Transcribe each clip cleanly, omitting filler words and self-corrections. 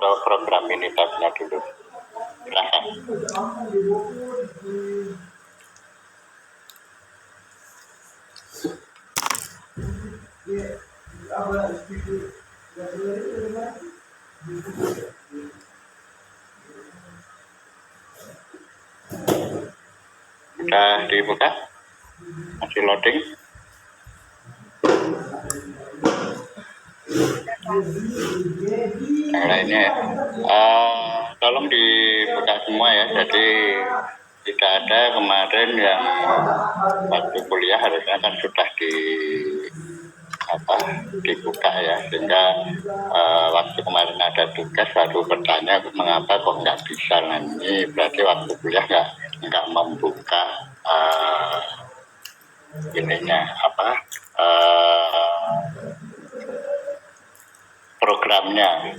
untuk program Minitab-nya dulu. Silahkan. Sudah dibuka? Masih loading? Yang lainnya tolong dibuka semua ya, jadi tidak ada kemarin yang waktu kuliah harusnya kan sudah dibuka ya, sehingga waktu kemarin ada tugas baru bertanya mengapa kok nggak bisa. Nanti berarti waktu kuliah nggak membuka programnya.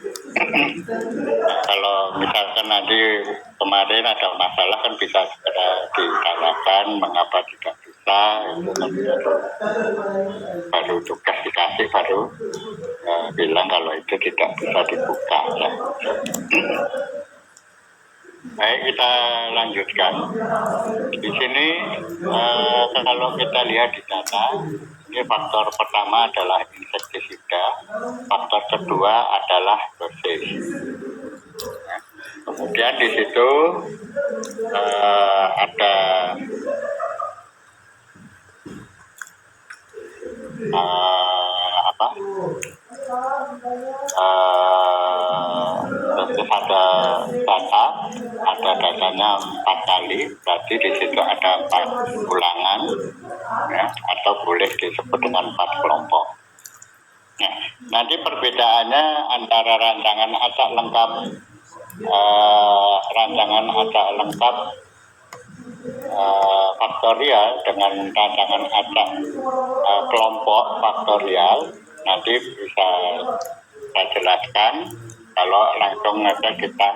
Kalau misalkan nanti kemarin ada masalah kan bisa segera ditanyakan mengapa tidak bisa, itu kan baru tugas dikasih baru bilang kalau itu tidak bisa dibuka ya. Baik, kita lanjutkan. Di sini kalau kita lihat di data, ini faktor pertama adalah insektisida, faktor kedua adalah dosis. Nah, kemudian di situ ada ada datanya 4 kali, berarti di situ ada 4 ulangan ya, atau boleh disebut dengan 4 kelompok. Nah, nanti perbedaannya antara rancangan acak lengkap faktorial dengan rancangan acak kelompok faktorial nanti bisa saya jelaskan kalau langsung aja kita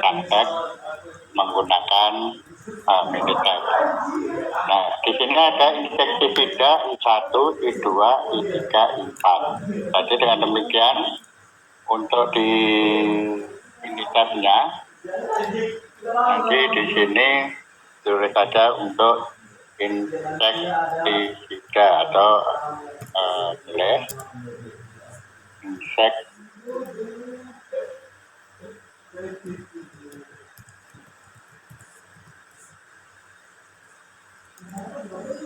praktek menggunakan Minitab. Nah, di sini ada insektisida I1, I2, I3, I4. Jadi dengan demikian untuk di Minitab-nya nanti di sini tulis saja untuk insektisida atau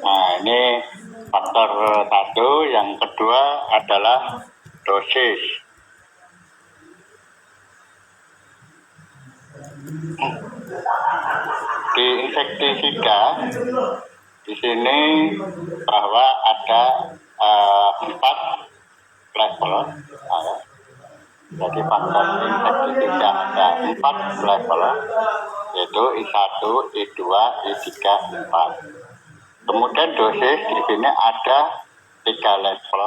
Nah, ini faktor 1. Yang kedua adalah dosis. Di insektisida di sini bahwa ada 4 level. Jadi faktor insektisida ada 4 level, yaitu I1, I2, I3, I4. Kemudian dosis di sini ada 3 level,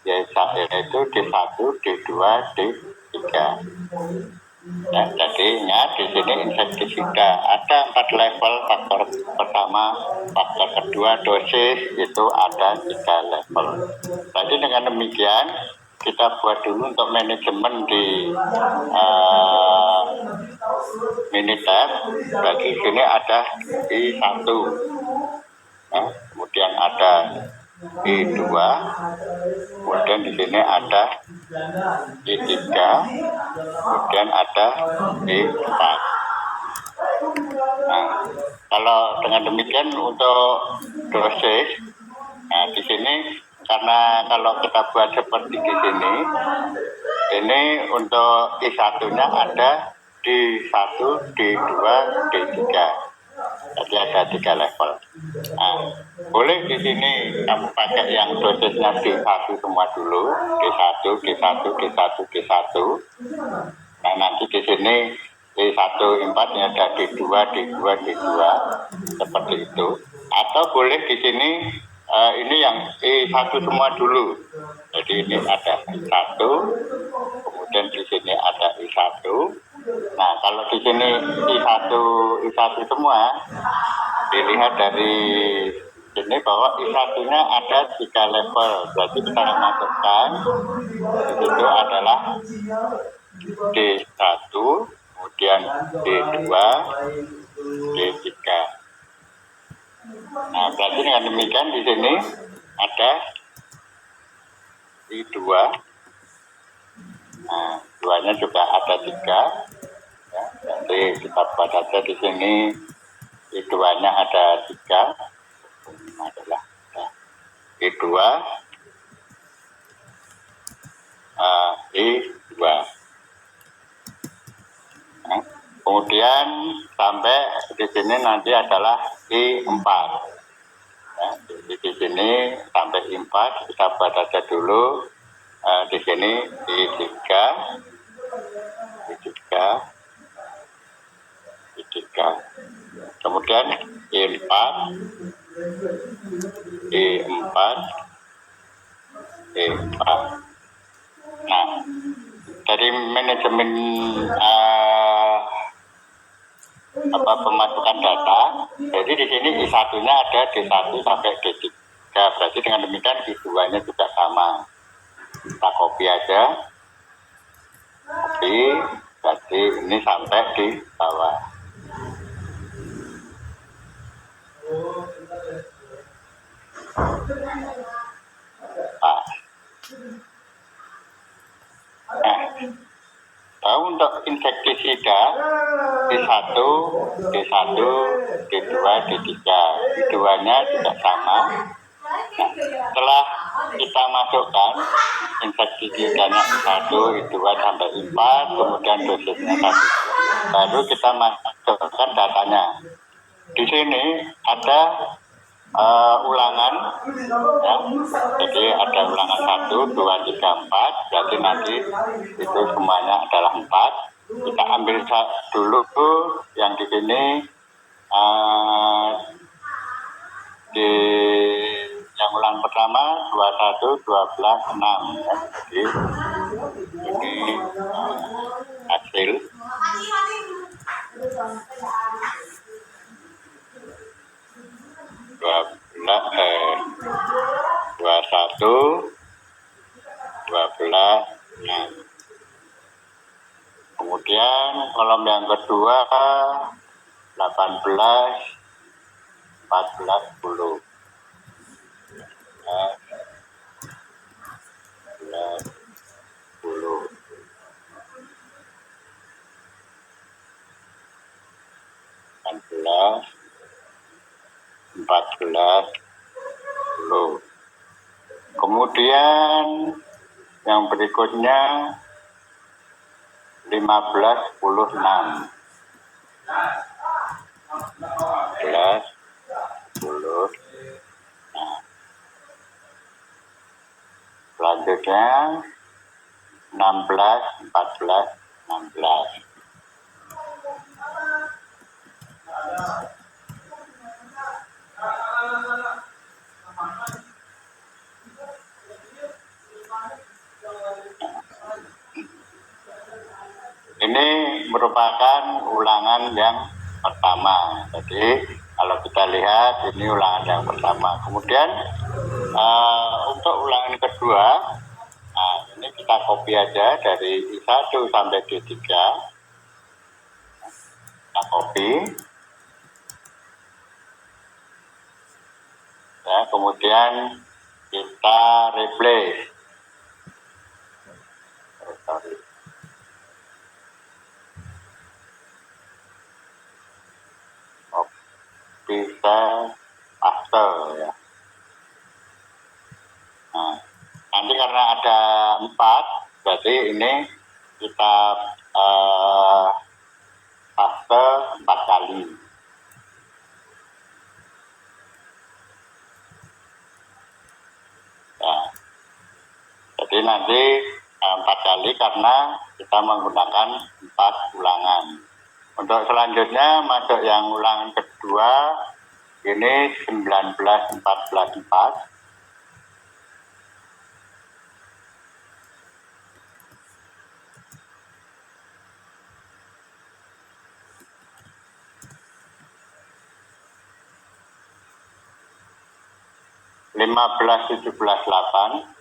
yaitu D1, D2, D3. Ya, jadinya di sini insektisida ada 4 level. Faktor pertama, faktor kedua, dosis itu ada 3 level. Jadi dengan demikian kita buat dulu untuk manajemen di Minitab. Bagi sini ada I1, nah, kemudian ada I2, kemudian di sini ada I3, kemudian ada I4. Nah, kalau dengan demikian untuk dosis, nah di sini karena kalau kita buat seperti di sini, ini untuk I1-nya ada D1, D2, D3. Jadi ada 3 level. Nah, boleh di sini kamu pakai yang dosisnya D1 semua dulu, D1, D1, D1, D1. Nah, nanti di sini D1, I4 nya ada D2, D2, D2, seperti itu. Atau boleh di sini ini yang I1 semua dulu. Jadi ini ada I1, kemudian di sini ada I1. Nah, kalau di sini I1 semua, dilihat dari sini bahwa I1-nya ada 3 level. Berarti kita masukkan itu adalah D1, kemudian D2, D3. Nah, berarti dengan demikian di sini ada I2. Nah, duanya juga ada 3. Ya, jadi kita buat saja di sini I2-nya ada 3. Adalah I2, I2. Nah, kemudian sampai di sini nanti adalah I4. Ya, di sini sampai I4 kita buat saja dulu. Di sini I3, I3, I3. Kemudian I4, I4, I4. Nah, dari manajemen pemasukan data, jadi di sini I1-nya ada D1 sampai D3. Berarti dengan demikian I2-nya juga sama. Kita copy aja. Copy, berarti ini sampai di bawah. Nah, untuk insektisida D1, D1, D2, D3, D2-nya juga sama. Nah, setelah kita masukkan insektisidanya I1, I2 sampai I4, kemudian dosisnya 1, baru kita masukkan datanya. Di sini ada ulangan, ya. Jadi ada ulangan 1, 2, 3, 4. Berarti nanti itu semuanya adalah 4. Kita ambil dulu yang di sini di yang ulangan pertama 21, 12, 6. Ya. Jadi ini hasil. 21, 12. Nah. Kemudian kolom yang kedua 18, 14, 10. 10. 14, 14, 10. Kemudian yang berikutnya 15, 10, 6. 15, 10. Nah. Selanjutnya 16, 14, 16. Ini merupakan ulangan yang pertama. Jadi kalau kita lihat ini ulangan yang pertama. Kemudian untuk ulangan kedua, nah ini kita copy aja dari I1 sampai D3. Kita copy. Ya, kemudian kita replace. Bisa paste ya. Nah, nanti karena ada 4, berarti ini kita paste 4 kali. Ya. Jadi nanti 4 kali karena kita menggunakan 4 ulangan. Untuk selanjutnya masuk yang ulangan kedua, ini 19, 14, 4. Lima belas, 17, 8.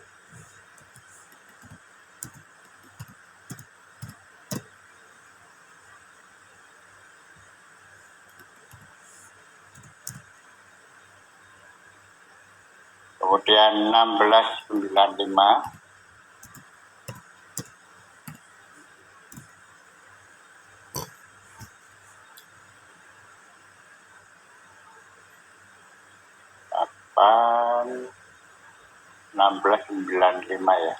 kemudian 1695, pan 1695 ya,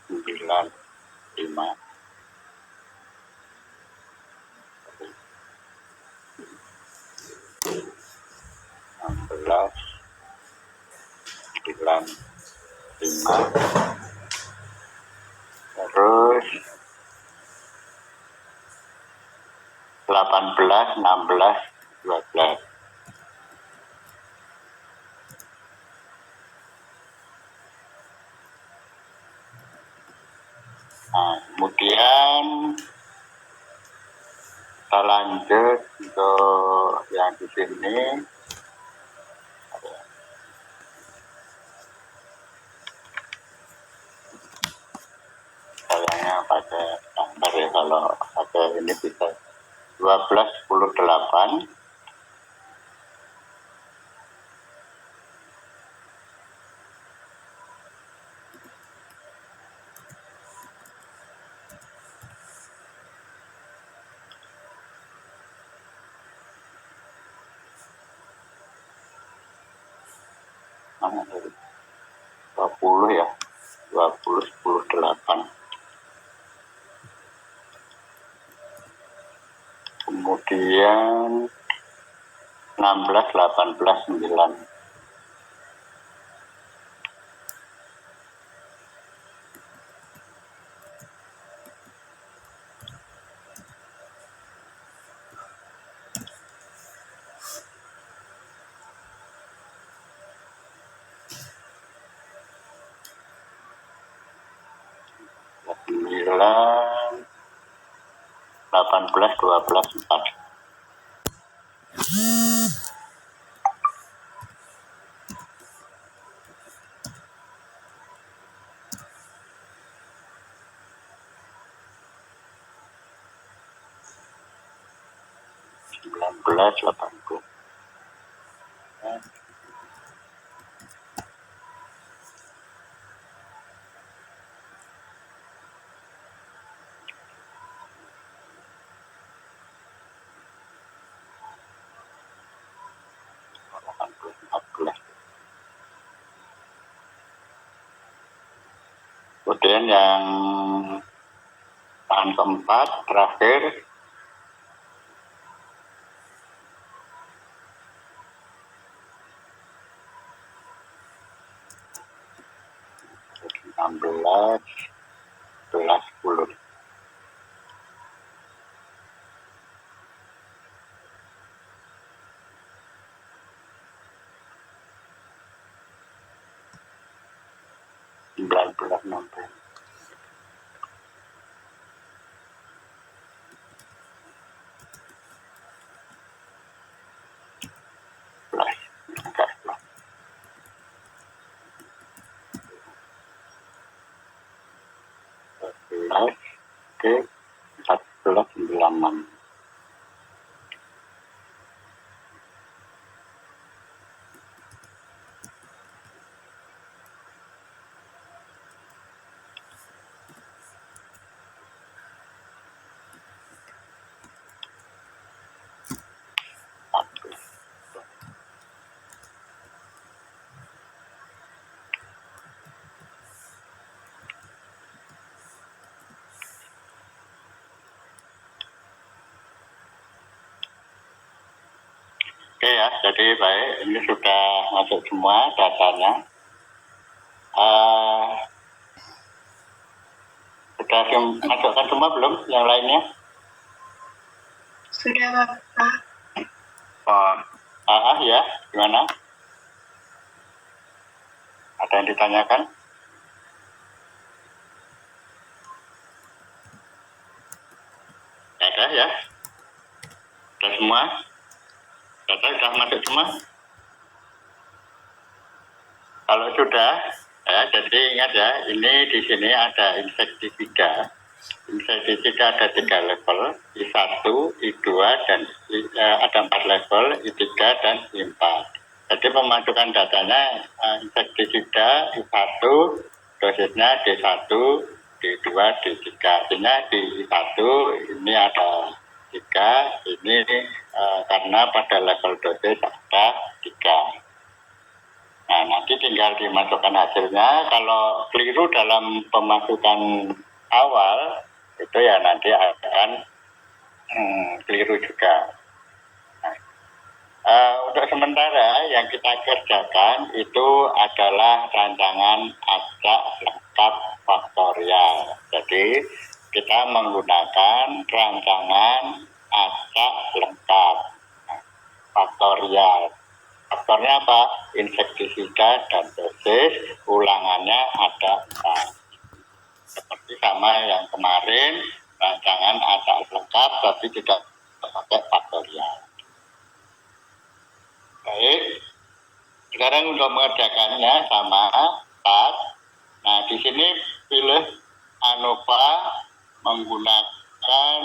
1695. 1695, terus 18, 16, 12. Nah, kemudian kita lanjut untuk yang di sini. Kayaknya pakai gambar ya, kalau pakai ini bisa 12, 10, 8. Mana tadi? 20 ya, 20, 10, 8. Kemudian 16, 18, 9. Sembilan, 18, 12, 4. Sembilan belas, 80. Kemudian yang tahan keempat terakhir, enam belas, 10. Sembilan belas, 16. Ke 14, 96. Oke ya, jadi baik, ini sudah masuk semua datanya. Sudah masukkan semua belum yang lainnya? Sudah, Bapak. Ya, gimana? Ada yang ditanyakan? Ada ya? Sudah semua? Data sudah masuk semua? Kalau sudah, ya, jadi ingat ya, ini di sini ada insektisida. Insektisida ada 3 level, I1, I2, dan ada 4 level, I3 dan I4. Jadi pemasukan datanya insektisida I1, dosisnya D1, D2, D3. Artinya di I1 ini ada 3, ini karena pada level dosis ada 3. Nah, nanti tinggal dimasukkan hasilnya. Kalau keliru dalam pemasukan awal, itu ya nanti akan keliru juga. Untuk sementara yang kita kerjakan itu adalah rancangan acak lengkap faktorial. Jadi kita menggunakan rancangan acak lengkap faktorial. Faktornya apa? Insektisida dan dosis, ulangannya ada 4. Seperti sama yang kemarin, rancangan acak lengkap tapi tidak pakai faktorial. Baik, sekarang untuk mengerjakannya sama 4. Nah, di sini pilih ANOVA menggunakan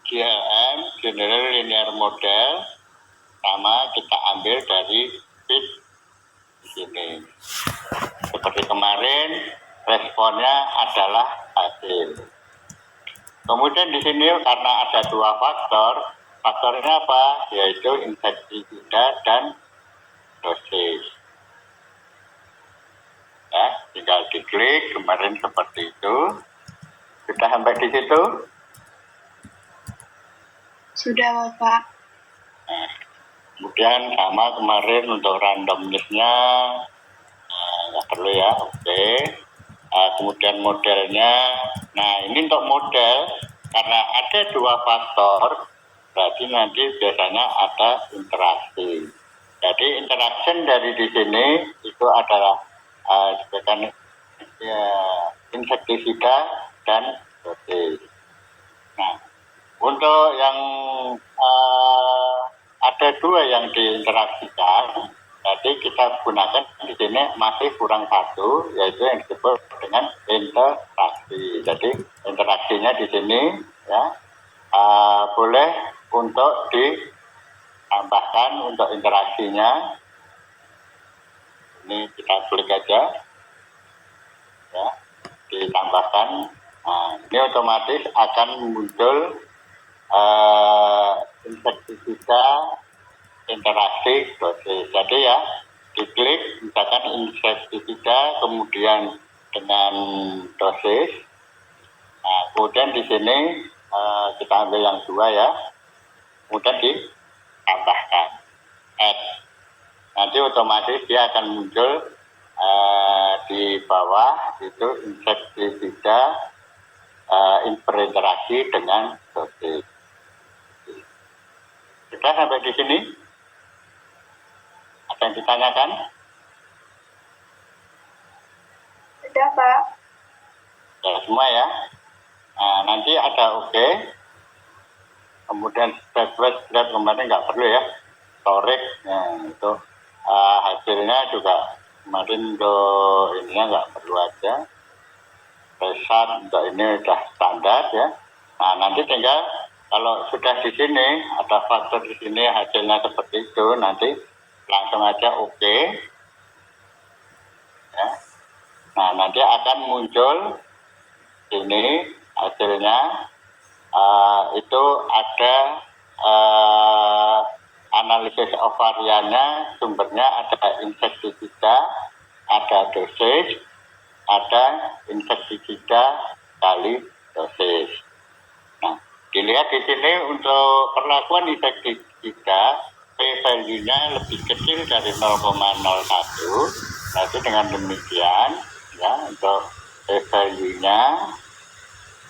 GLM, General Linear Model, sama kita ambil dari PIT di sini. Seperti kemarin, responnya adalah hasil. Kemudian di sini karena ada 2 faktor, faktornya apa? Yaitu insektisida dan dosis. Ya, tinggal diklik kemarin seperti itu. Sudah sampai di situ? Sudah, Bapak. Nah, kemudian sama kemarin untuk randomness-nya, nggak perlu ya, oke. Kemudian modelnya, nah ini untuk model, karena ada 2 faktor, berarti nanti biasanya ada interaksi. Jadi interaction dari di sini itu adalah insektisida dan dosis. Nah, untuk yang ada 2 yang diinteraksikan, jadi kita gunakan di sini masih kurang 1, yaitu yang disebut dengan interaksi. Jadi interaksinya di sini ya boleh untuk ditambahkan untuk interaksinya. Ini kita klik aja, ya, ditambahkan. Nah, ini otomatis akan muncul insektisida interaksi dosis. Jadi ya diklik misalkan insektisida kemudian dengan dosis. Nah, kemudian di sini kita ambil yang 2 ya, kemudian ditambahkan add. Nanti otomatis dia akan muncul di bawah itu insektisida berinteraksi dengan dosis. Sudah sampai di sini? Ada yang ditanyakan? Sudah, Pak. Ya, semua ya. Nah, nanti ada oke. Kemudian step kemarin nggak perlu ya. Storage, nah, itu hasilnya juga kemarin untuk ininya nggak perlu aja. Result untuk ini sudah standar ya. Nah, nanti tinggal kalau sudah di sini ada faktor di sini hasilnya seperti itu, nanti langsung aja oke. Ya. Nah, nanti akan muncul ini hasilnya itu ada analisis ovariannya, sumbernya ada insektisida, ada dosis, ada insektisida kali dosis. Nah, dilihat di sini untuk perlakuan insektisida, p-value-nya lebih kecil dari 0,01. Berarti dengan demikian, ya untuk p-value-nya,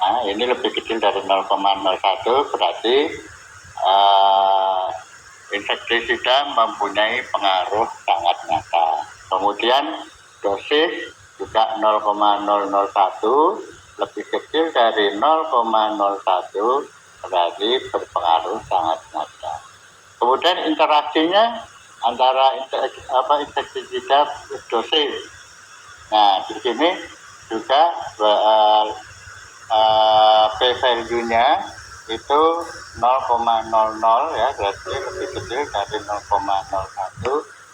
nah ini lebih kecil dari 0,01, berarti insektisida mempunyai pengaruh sangat nyata. Kemudian dosis juga 0,001 lebih kecil dari 0,01 berarti berpengaruh sangat nyata. Kemudian interaksinya antara insektisida dosis. Nah, di sini juga p-value-nya itu 0,00 ya, berarti lebih kecil dari 0,01,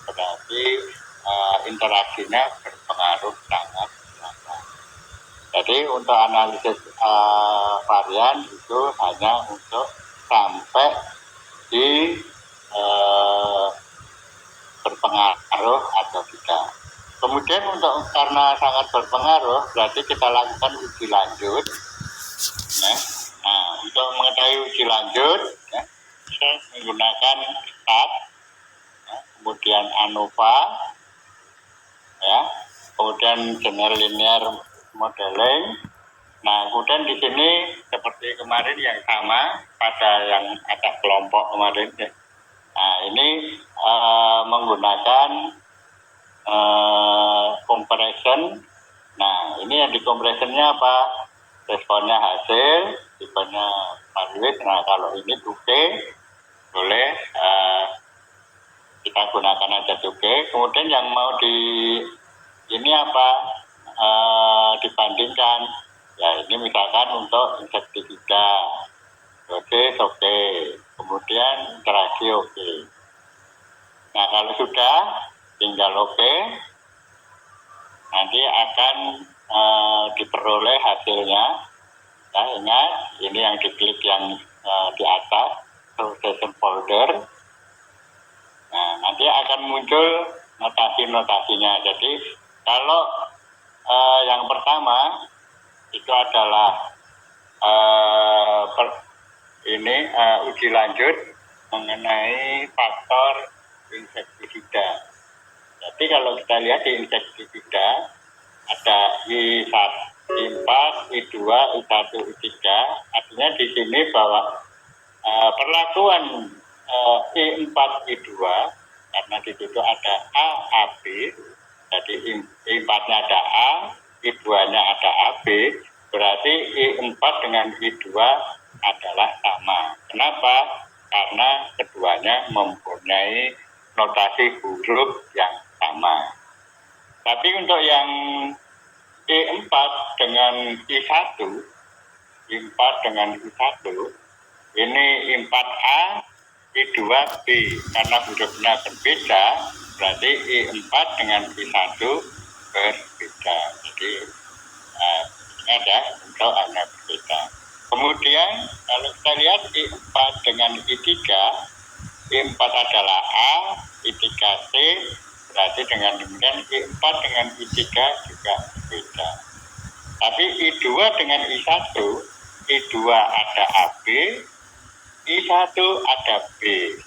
berarti interaksinya berpengaruh sangat besar. Jadi untuk analisis varian itu hanya untuk sampai di berpengaruh atau tidak. Kemudian karena sangat berpengaruh, berarti kita lakukan uji lanjut. Ya. Nah, untuk mengetahui uji lanjut, ya, kita menggunakan SAT, ya, kemudian ANOVA, ya, kemudian general linear modeling. Nah, kemudian di sini seperti kemarin yang sama pada yang ada kelompok kemarin, ya. Nah, ini menggunakan compression. Nah, ini yang di compressionnya apa? Responnya hasil, tipenya valid. Nah, kalau ini oke, boleh kita gunakan aja oke. Kemudian yang mau ini apa? Dibandingkan. Ya, ini misalkan untuk insektisida. Dosis oke. Kemudian interaksi oke. Nah, kalau sudah tinggal oke, nanti akan diperoleh hasilnya. Ya, ingat, ini yang diklik yang di atas, session folder. Nah, nanti akan muncul notasi-notasinya. Jadi, kalau yang pertama itu adalah uji lanjut mengenai faktor insektisida. Jadi kalau kita lihat di insektisida ada I4, I2, I1, I3. Artinya di sini bahwa perlakuan I4, I2 karena di situ ada A, AB. Jadi I4-nya ada A, I2-nya ada AB. Berarti I4 dengan I2 adalah sama. Kenapa? Karena keduanya mempunyai notasi huruf yang sama. Tapi untuk yang I4 dengan I1, I4 dengan I1, ini I4A, I2B. Karena hurufnya berbeda, berarti I4 dengan I1 berbeda. Jadi ini ada untuk hanya berbeda. Kemudian kalau kita lihat I4 dengan I3, I4 adalah A, I3C, berarti dengan demikian I4 dengan I3 juga berbeda. Tapi I2 dengan I1, I2 ada AB, I1 ada B,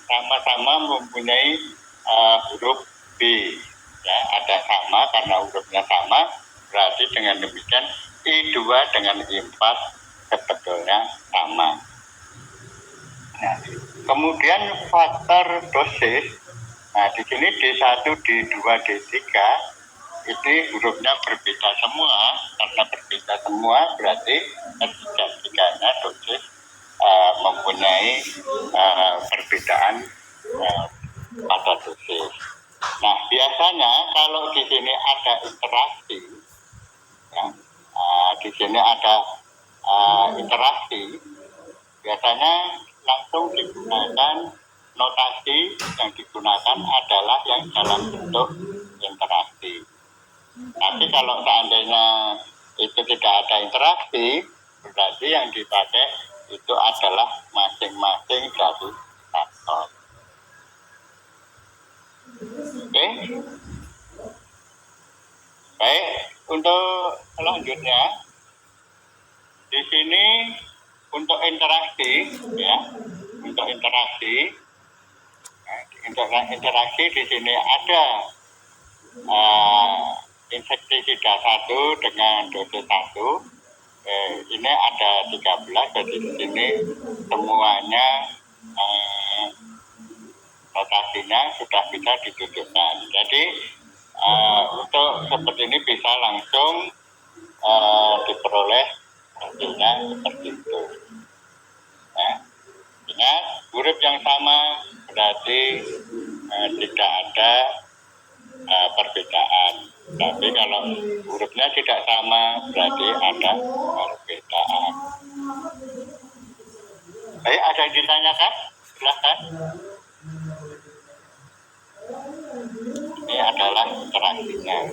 sama-sama mempunyai huruf B. Ya, ada sama karena hurufnya sama, berarti dengan demikian I2 dengan I4 sebetulnya sama. Nah, kemudian faktor dosis. Nah, di sini D1, D2, D3 itu hurufnya berbeda semua. Karena berbeda semua berarti ketiga-tiganya dosis mempunyai perbedaan pada dosis. Nah, biasanya kalau di sini ada interaksi, ya, di sini ada interaksi, biasanya langsung digunakan notasi yang digunakan adalah yang dalam bentuk interaksi. Tapi kalau seandainya itu tidak ada interaksi, berarti yang dipakai itu adalah masing-masing dari faktor. Oke? Baik, untuk selanjutnya di sini untuk interaksi, ya, untuk interaksi di sini ada insektisida 1 dengan dosis 1. Ini ada 13, jadi di sini semuanya notasinya sudah bisa ditunjukkan. Jadi untuk seperti ini bisa langsung diperoleh hasilnya seperti itu. Nah, ingat, huruf yang sama berarti tidak ada perbedaan. Tapi kalau hurufnya tidak sama berarti ada perbedaan. Baik, ada yang ditanyakan? Silahkan. Ini adalah interaksinya.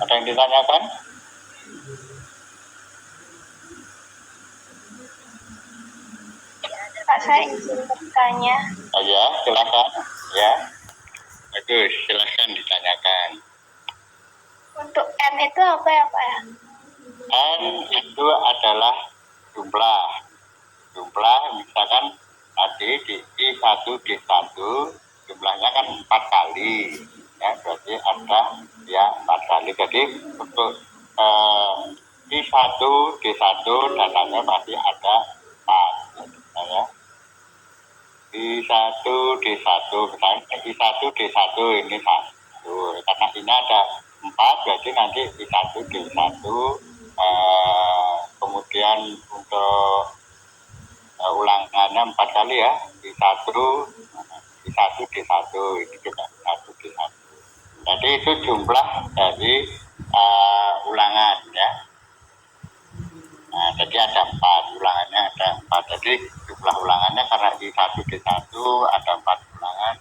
Ada yang ditanyakan? Pak, saya izin bertanya. Oh ya, silakan. Ya, bagus. Silakan ditanyakan. Untuk N itu apa ya, Pak ya? N itu adalah jumlah. Jumlah misalkan tadi di I1 D1 jumlahnya kan 4 kali. Ya, berarti ada ya 4 kali. Jadi untuk I1 D1 datanya pasti ada 4. Ya. I1 D1 misalnya I1 D1 ini 1. Karena ini ada 4 berarti nanti I1 D1 kemudian untuk ulangannya 4 kali ya, I1 D1 ini juga 1 D1. Jadi itu jumlah dari ulangan ya. Nah, jadi ada 4 ulangannya, ada 4. Jadi jumlah ulangannya karena I1 D1 ada 4 ulangan.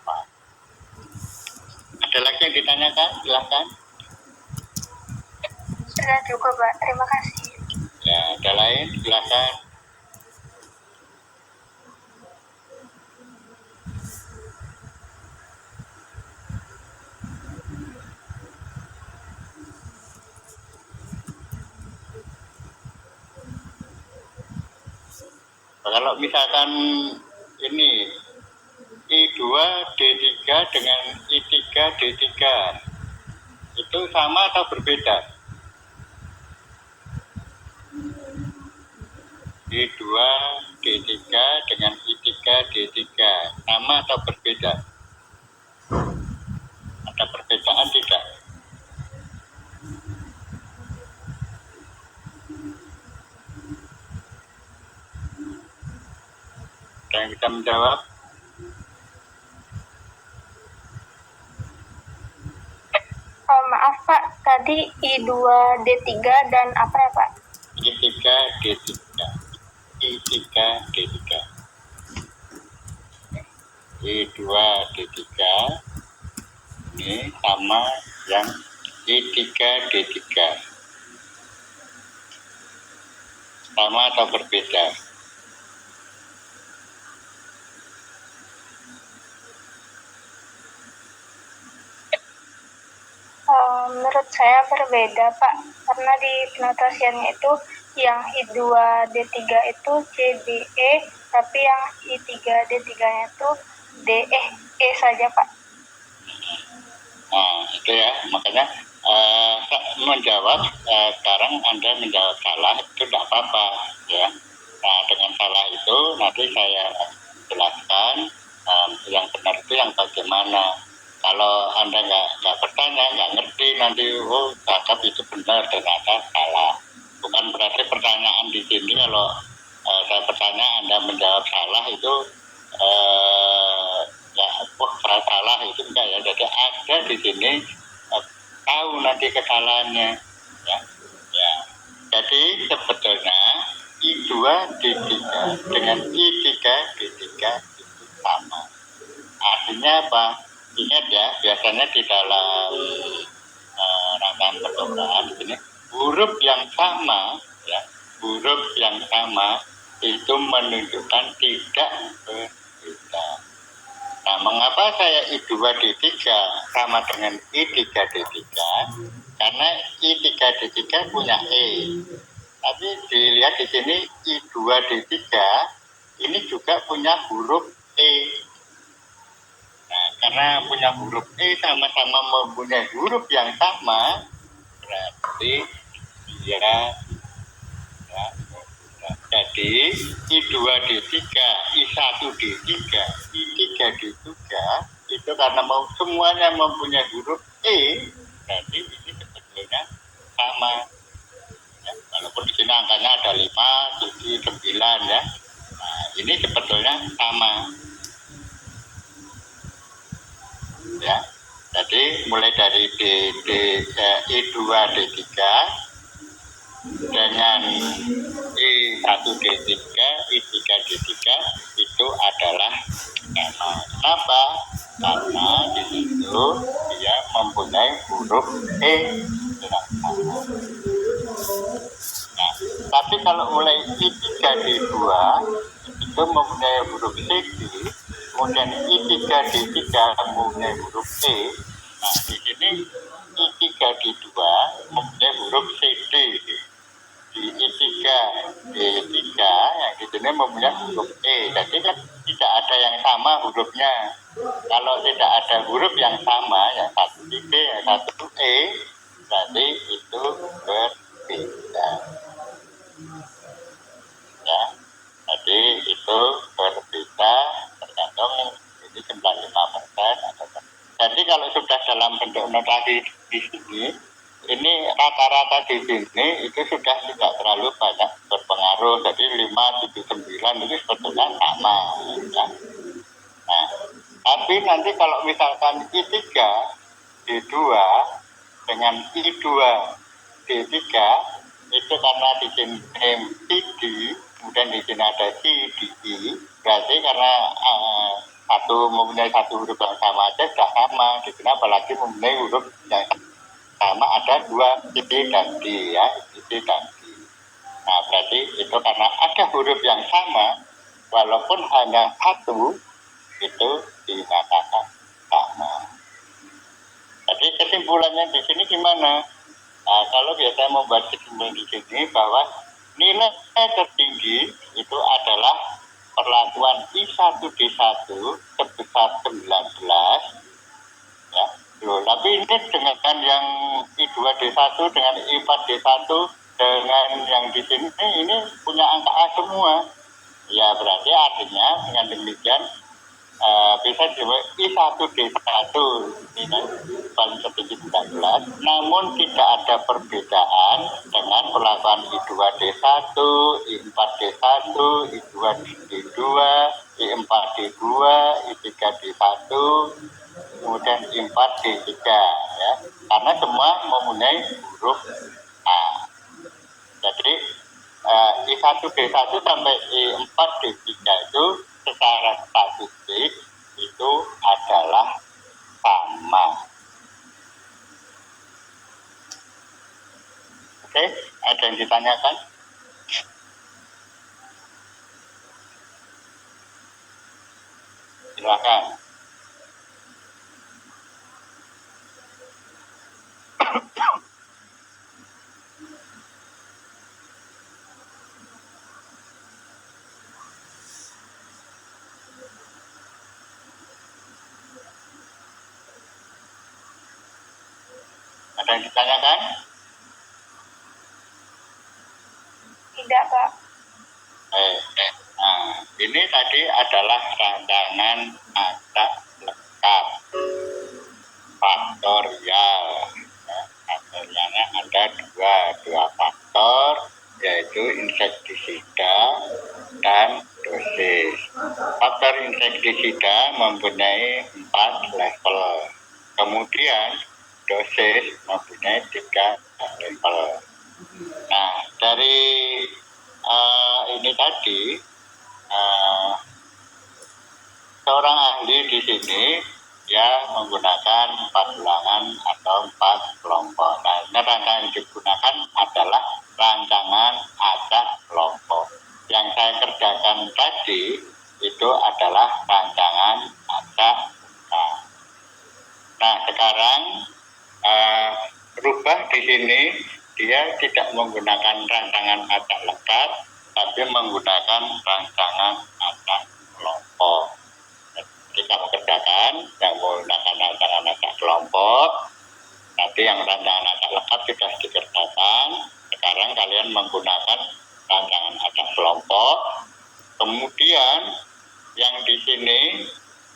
4. Ada lagi yang ditanyakan? Silahkan. Sudah cukup, Pak. Terima kasih. Ya, ada lain? Silahkan. Kalau misalkan ini I2 D3 dengan I3 D3 itu sama atau berbeda? I2 D3 dengan I3 D3 sama atau berbeda? Ada perbedaan tidak? Ada yang bisa menjawab? Maaf, Pak. Tadi I2 D3 dan apa ya, Pak? I3 D3 I3 D3 I2 D3 ini sama yang I3 D3 sama atau berbeda? Menurut saya berbeda, Pak. Karena di penotasiannya itu yang I2 D3 itu CDE, tapi yang I3 D3-nya itu DE saja, Pak. Nah, itu ya, makanya menjawab sekarang Anda menjawab salah itu tidak apa-apa ya. Nah, dengan salah itu nanti saya jelaskan yang benar itu yang bagaimana. Kalau Anda nggak bertanya, nggak ngerti nanti, oh cakap itu benar, ternyata salah. Bukan berarti pertanyaan di sini kalau saya bertanya Anda menjawab salah itu ya, salah itu enggak ya. Jadi ada di sini tahu nanti kesalahannya ya. Ya. Jadi sebetulnya I2 D3 dengan I3 D3 itu sama. Artinya apa? Ingat ya, biasanya di dalam rangkaian percobaan ini huruf yang sama ya, huruf yang sama itu menunjukkan tidak berbeda. Nah, mengapa saya I2 D3 sama dengan I3 D3? Karena I3 D3 punya E. Tapi dilihat di sini I2 D3 ini juga punya huruf E. Nah, karena punya huruf E sama-sama mempunyai huruf yang sama, berarti dia ya, jadi I2 D3, I1 D3, I3 D3 itu karena semuanya mempunyai huruf E, berarti ini sebetulnya sama. Ya, walaupun di sini angkanya ada 5, 7, 9 ya. Nah, ini sebetulnya sama. Ya, jadi mulai dari I2 D3 dengan I1 D3, I3 D3 itu adalah gamma. Kenapa? Karena di situ dia mempunyai huruf E. Nah, tapi kalau mulai I3 D2 itu mempunyai huruf CD, kemudian I3 D3 mempunyai huruf E. Nah, di sini I3 D2 mempunyai huruf CD. Di I3 D3 yang di sini mempunyai huruf E. Jadi kan tidak ada yang sama hurufnya. Kalau tidak ada huruf yang sama, yang satu D, yang satu E, berarti itu berbeda. Ya, jadi itu berbeda tergantung ini 95% atau. Jadi kalau sudah dalam bentuk notasi di sini, ini rata-rata di sini itu sudah tidak terlalu banyak berpengaruh. Jadi 5, 7, 9 itu sebetulnya sama. Ya. Nah, tapi nanti kalau misalkan I3 D2 dengan I2 D3 itu karena di sini CD, kemudian di sini ada CDI, berarti karena satu mempunyai satu huruf yang sama aja sudah sama. Di sini apalagi mempunyai huruf yang sama ada dua C dan D ya, C dan D. Nah, berarti itu karena ada huruf yang sama, walaupun hanya satu, itu dinyatakan sama. Jadi kesimpulannya di sini gimana? Nah, kalau biasanya membuat kesimpulan di sini bahwa nilai tertinggi itu adalah perlakuan I1D1 sebesar 19 ya. Loh, tapi ini dengan yang I2D1 dengan I4D1 dengan yang di sini ini punya angka A semua. Ya berarti artinya dengan demikian bisa disebut I1D1 ini paling tertinggi 19, namun tidak ada perbedaan dengan perlakuan I2D1, I4D1, I2D2, I4D2, I3D1, kemudian I4D3 ya, karena semua mempunyai huruf A. Jadi I1D1 sampai I4D3 itu secara statistik itu adalah sama. Oke, ada yang ditanyakan? Silakan. Ada yang ditanyakan? Tidak, Pak. Nah, ini tadi adalah rancangan acak lengkap faktorial. Ya, faktorialnya ada dua faktor, yaitu insektisida dan dosis. Faktor insektisida mempunyai 4 level. Kemudian dosis mempunyai 3 level. Nah, dari ini tadi seorang ahli di sini dia menggunakan 4 ulangan atau 4 kelompok. Nah, ini rancangan yang digunakan adalah rancangan acak kelompok. Yang saya kerjakan tadi itu adalah rancangan acak lengkap. Nah, sekarang rubah di sini dia tidak menggunakan rancangan acak lengkap, tapi menggunakan rancangan acak kelompok. Jadi kamu kerjakan yang menggunakan rancangan acak kelompok, nanti yang rancangan acak lengkap sudah dikerjakan. Sekarang kalian menggunakan rancangan acak kelompok. Kemudian yang di sini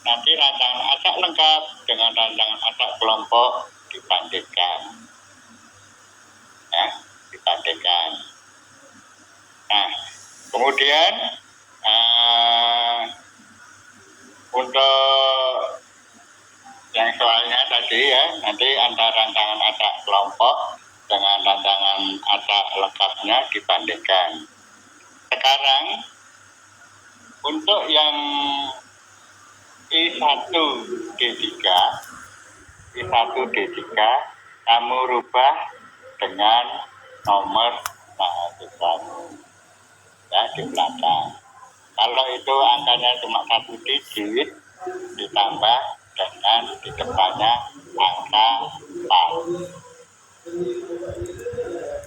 nanti rancangan acak lengkap dengan rancangan acak kelompok dibandingkan. Ya, dibandingkan. Nah, kemudian untuk yang soalnya tadi tadi ya, nanti antara rancangan acak kelompok dengan rancangan acak lengkapnya dibandingkan. Sekarang untuk yang I1 D3 kamu rubah dengan nomor mahasiswamu ya di belakang. Kalau itu angkanya cuma 1 digit, ditambah dengan di depannya angka 4.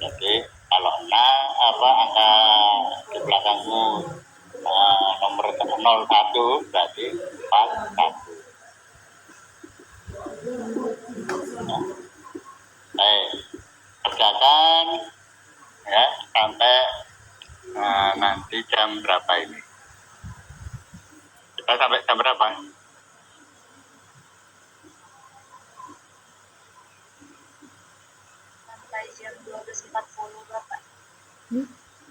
Jadi kalau angka di belakangmu nomor 01 berarti 41. Kerjakan ya sampai nanti jam berapa ini? Kita sampai jam berapa? Sampai jam 12.40 Bapak.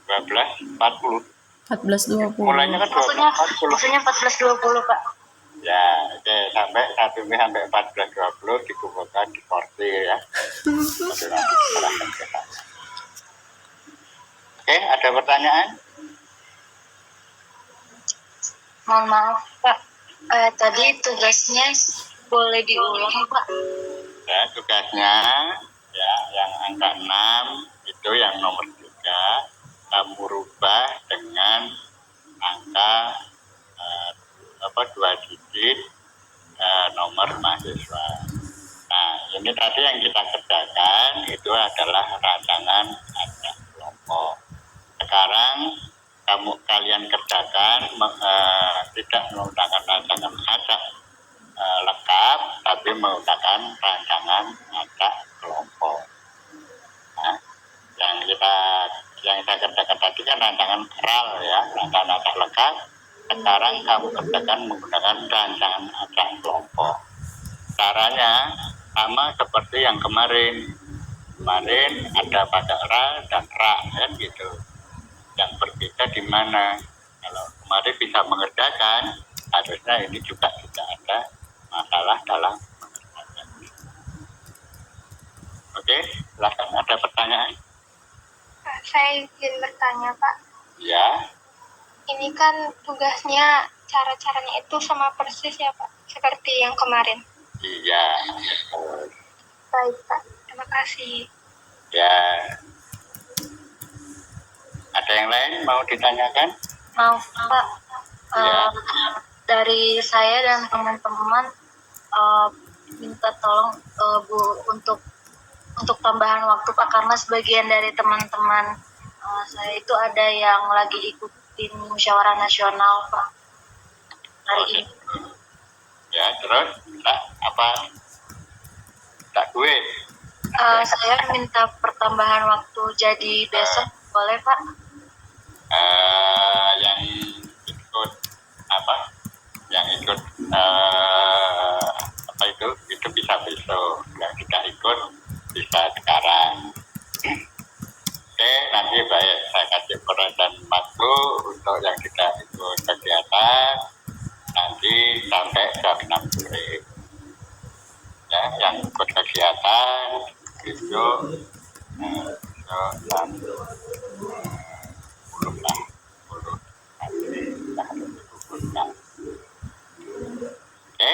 12.40. 14.20. Mulainya kan 12.40. Maksudnya 14.20 Pak. Ya, oke, sampai 14.20 dikumpulkan di sortir ya. Baru nanti diserahkan ke saya. Oke, ada pertanyaan? Mohon maaf Pak, tadi tugasnya boleh diulang Pak? Ya, tugasnya ya yang angka 6 itu yang nomor 3 kamu rubah dengan angka 2 digit nomor mahasiswa. Nah, ini tadi yang kita kerjakan itu adalah rancangan acak kelompok. Sekarang kalian kerjakan tidak menggunakan rancangan acak lengkap, tapi menggunakan rancangan acak kelompok. Nah, yang saya kerjakan tadi kan rancangan RAL ya, rancangan acak lengkap. Sekarang kamu kerjakan menggunakan rancangan acak kelompok. Caranya sama seperti yang kemarin. Kemarin ada pada RAL dan RA kan gitu. Yang berbeda di mana? Kalau kemarin bisa mengerjakan, harusnya ini juga tidak ada masalah dalam mengerjakan. Oke, silakan ada pertanyaan? Saya izin bertanya Pak. Ya. Ini kan tugasnya cara-caranya itu sama persis ya Pak, seperti yang kemarin. Iya. Baik Pak, terima kasih. Ya. Ada yang lain mau ditanyakan? Maaf Pak, Ya. dari saya dan teman-teman minta tolong Bu untuk tambahan waktu Pak, karena sebagian dari teman-teman saya itu ada yang lagi ikutin musyawarah nasional Pak hari ini. Ya, terus apa? Tak duit. Saya minta pertambahan waktu jadi besok, boleh Pak? Yang ikut apa? Yang ikut itu bisa besok. Yang tidak ikut bisa sekarang. Oke, nanti baik saya kasih perhatian waktu untuk yang tidak ikut kegiatan nanti sampai jam 6 sore. Ya, yang ikut kegiatan besok jam 10 lah. Oke?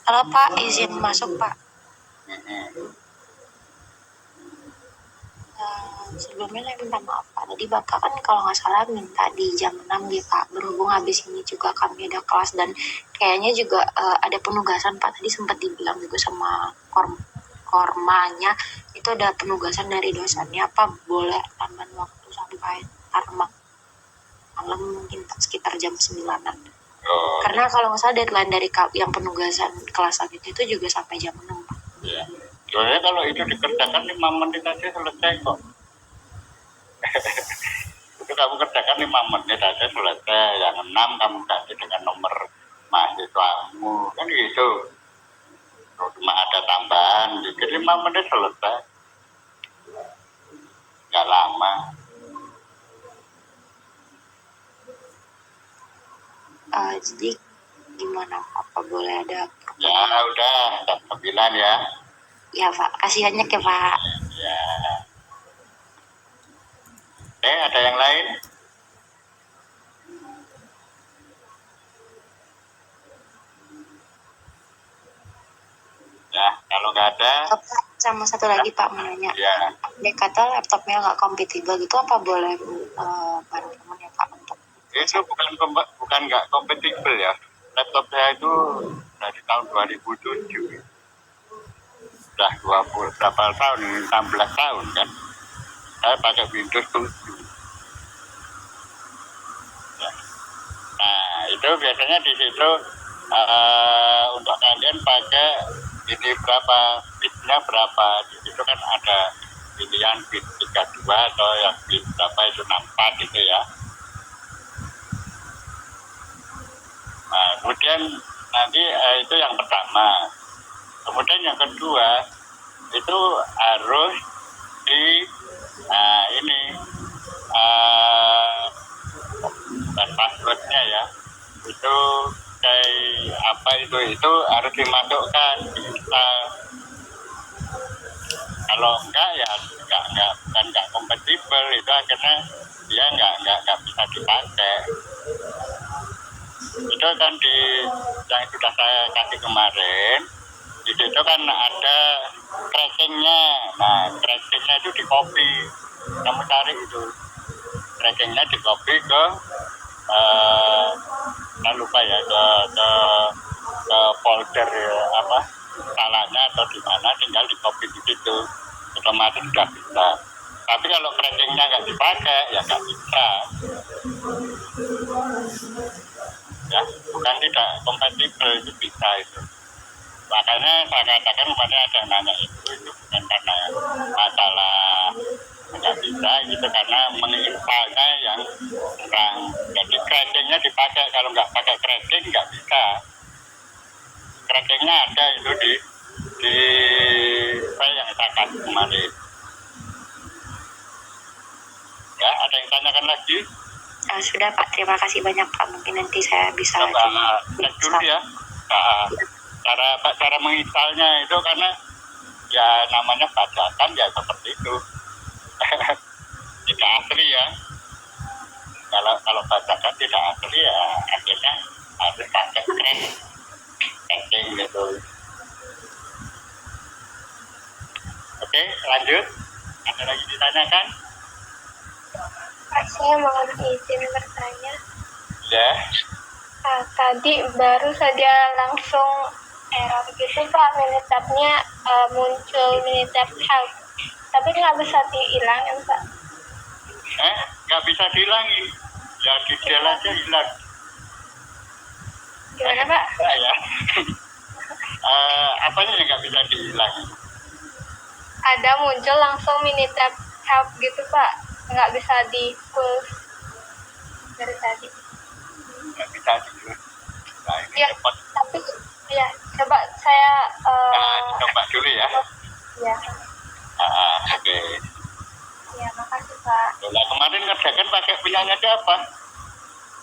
Halo Pak, izin masuk Pak. Sebelumnya saya minta maaf Pak, tadi Bapak kan kalau nggak salah minta di jam 6 ya Pak. Berhubung habis ini juga kami ada kelas dan kayaknya juga ada penugasan Pak. Tadi sempat dibilang juga sama kormanya itu ada penugasan dari dosennya, apa boleh tambahan waktu sampai malam mungkin Pak, sekitar jam 9-an. Karena kalau nggak salah deadline dari yang penugasan kelas itu juga sampai jam 6 Pak. Iya. Soalnya kalau itu dikerjakan 5 menit aja selesai kok. Itu kamu kerjakan 5 menit aja selesai. Yang 6 kamu ganti dengan nomor mahasiswamu. Kan gitu. Kalau cuma ada tambahan, dikit 5 menit selesai. Nggak lama. Jadi gimana Pak? Apa boleh ada Ya udah, jam 9 ya. Ya Pak, kasih banyak ya Pak. Ya. Ada yang lain? Ya, kalau nggak ada. Pak, sama satu lagi Pak mau nanya. Ya. Dia kata laptopnya nggak kompatibel gitu, apa boleh bareng teman ya Pak untuk? Itu bukan nggak kompatibel ya. Laptop saya itu dari tahun 2007. Sudah 20 berapa tahun? 16 tahun kan. Saya pakai Windows 7. Ya. Nah, itu biasanya di situ untuk kalian pakai ini berapa, bitnya berapa. Di situ kan ada pilihan bit 32 atau yang bit berapa itu 64 gitu ya. Nah, kemudian nanti itu yang pertama. Kemudian yang kedua itu harus di ini dan passwordnya ya, itu kayak apa itu harus dimasukkan diinstal. Kalau enggak ya nggak kompatibel, itu akhirnya dia nggak bisa dipakai. Itu kan yang sudah saya kasih kemarin, di situ kan ada trackingnya. Nah, trackingnya itu di copy, kamu cari itu trackingnya di copy ke saya lupa ya, ke folder apa salahnya atau di mana, tinggal di copy di situ, otomatis sudah bisa. Tapi kalau trackingnya nggak dipakai ya nggak bisa. Ya, bukan tidak kompatibel, itu bisa itu. Makanya saya katakan kemarin ada yang nanya itu bukan karena masalah nggak bisa, gitu, karena menginstalnya yang kurang. Jadi crackingnya dipakai, kalau nggak pakai cracking nggak bisa. Crackingnya ada itu di file yang saya kasih kemarin. Ya, ada yang tanyakan lagi? Sudah Pak, terima kasih banyak Pak. Mungkin nanti saya bisa coba cek dulu ya. Cara menginstalnya itu, karena ya namanya bajakan ya seperti itu. Tidak asli ya. Kalau bajakan tidak asli ya akhirnya harus pakai cracking gitu. Oke, lanjut. Ada lagi ditanyakan? Saya mohon izin bertanya. Ya. Tadi baru saja langsung error gitu Pak, Minitab-nya muncul Minitab help, tapi nggak bisa dihilangin Pak. Nggak bisa dihilangin, ya di del aja hilang. Gimana Pak? Ya. Apanya yang nggak bisa dihilangin? Ada muncul langsung Minitab help gitu Pak, nggak bisa di full dari tadi. Nggak bisa dihilangin. Nah, ini Ya, cepat. tapi ya coba saya coba dulu ya. Ya. Oke. Ya, makasih Pak. Nah, kemarin ngerjakan pakai punyanya siapa?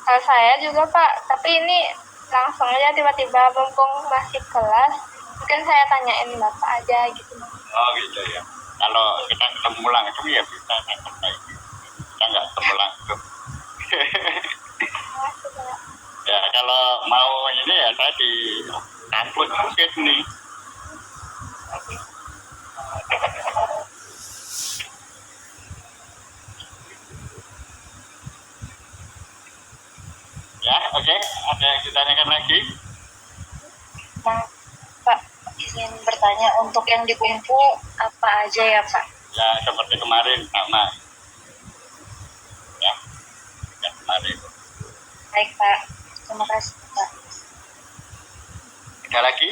Saya juga Pak, tapi ini langsung aja tiba-tiba mumpung masih kelas, mungkin saya tanyain Bapak aja gitu. Oh gitu ya. Kalau kita ketemu langsung ya bisa perbaiki. Kita nggak ketemu langsung. Makasih Pak. Ya kalau mau ini ya saya di kampus mungkin nih. Ya, oke. Ada yang ditanyakan lagi? Nah, Pak, izin bertanya, untuk yang dikumpul apa aja ya Pak? Ya seperti kemarin sama. Ya, yang kemarin. Baik Pak, terima kasih Pak. Ada lagi?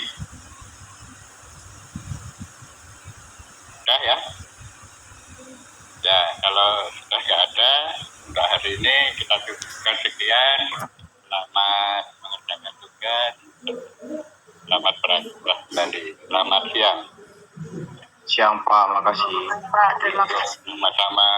Sudah ya? Ya, kalau sudah nggak ada, untuk hari ini kita cukupkan sekian. Selamat mengerjakan tugas. Selamat beraktivitas kembali. Selamat siang. Siang Pak, makasih. Pak, terima kasih. Sama-sama.